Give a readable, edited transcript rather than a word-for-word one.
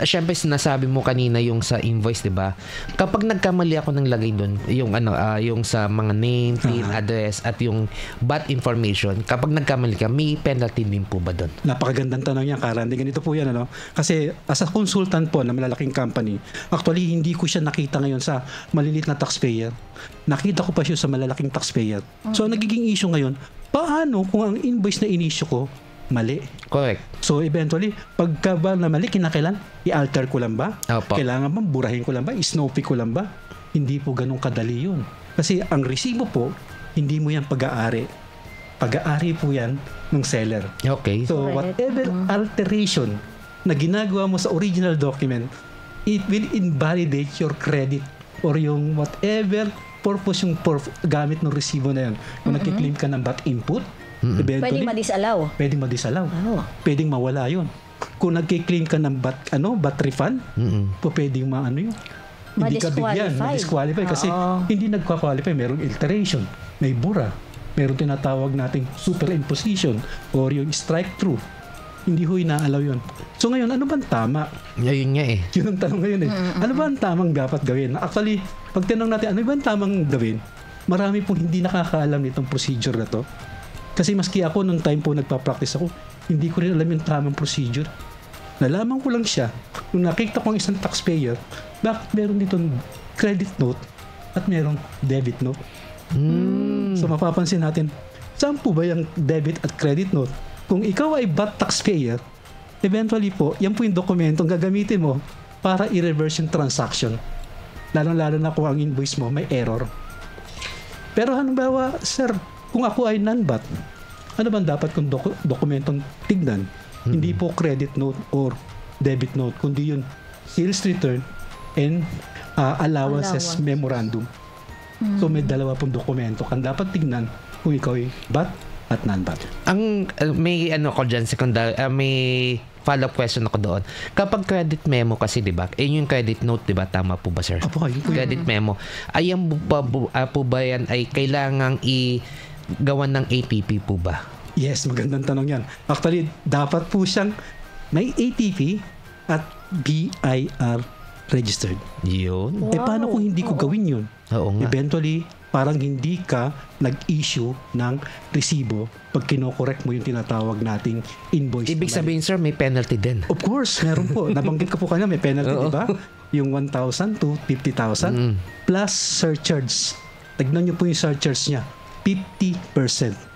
Syempre sinasabi mo kanina yung sa invoice, 'di ba? Kapag nagkamali ako ng lagay doon, yung yung sa mga name, PIN, address at yung VAT information, kapag nagkamali ka, may penalty din po ba doon? Napakagandang tanong yan, Karandi. Ganito po yan, ano? Kasi as a consultant po na malalaking company, actually hindi ko siya nakita ngayon sa maliliit na taxpayer. Nakita ko pa siya sa malalaking taxpayer. So nagiging issue ngayon, paano kung ang invoice na inisyu ko mali? Correct. So eventually, pagka ba na mali, kinakailan? I-alter ko lang ba? Opo. Kailangan ba burahin ko lang ba? I-snowpy ko lang ba? Hindi po ganun kadali yun. Kasi ang resibo po, hindi mo yan pag-aari. Pag-aari po yan ng seller. Okay. So whatever alteration na ginagawa mo sa original document, it will invalidate your credit or yung whatever purpose yung gamit ng resibo na yan. Kung nagkiklaim ka ng VAT input, Pwedeng madisallow. Pwedeng madisallow. Oh. Pwedeng mawala yun. Kung nagkiklaim ka ng VAT refund, pwedeng yun. Hindi ka bigyan, ma-disqualify kasi hindi nagka-qualify. Merong alteration, may bura, merong tinatawag nating superimposition or yung strike through. Hindi ho inaalaw yun. So ngayon, ano bang tama? Yun nga eh. Yun ang tanong ngayon eh. Ano ba ang tamang dapat gawin? Actually, pag tinanong natin, ano ba ang tamang gawin? Marami pong hindi nakakaalam nitong procedure na to. Kasi maski ako, nung time po nagpa-practice ako, hindi ko rin alam yung tamang procedure. Nalaman ko lang siya, nung nakita ko ang isang taxpayer, bakit meron ditong credit note at merong debit note. So mapapansin natin, saan po ba yung debit at credit note? Kung ikaw ay VAT taxpayer, eventually po, yan po yung dokumentong gagamitin mo para i-reverse yung transaction. Lalo-lalo na kung ang invoice mo may error. Pero halimbawa, sir, kung ako ay non-VAT, ano bang dapat kong dokumentong tignan? Hindi po credit note or debit note, kundi yun sales return and allowances memorandum. So may dalawa pong dokumento kang dapat tignan kung ikaw ay VAT at non-VAT. May ko dyan, may follow-up question ako doon. Kapag credit memo kasi, di ba? Yung credit note, di ba? Tama po ba, sir? Apo, yun po credit memo. Ayan po ba yan ay kailangang gawan ng ATP po ba? Yes, magandang tanong yan. Actually, dapat po siyang may ATP at BIR registered. Yun. Wow. Paano kung hindi ko gawin yun? Oo nga. Eventually, parang hindi ka nag-issue ng resibo pag kinokorek mo yung tinatawag nating invoice. Ibig sabihin, sir, may penalty din. Of course, meron po. Nabanggit ko po kanina, may penalty, di ba? Yung 1,000 to 50,000 plus surcharge. Tignan nyo po yung surcharge niya. 50%.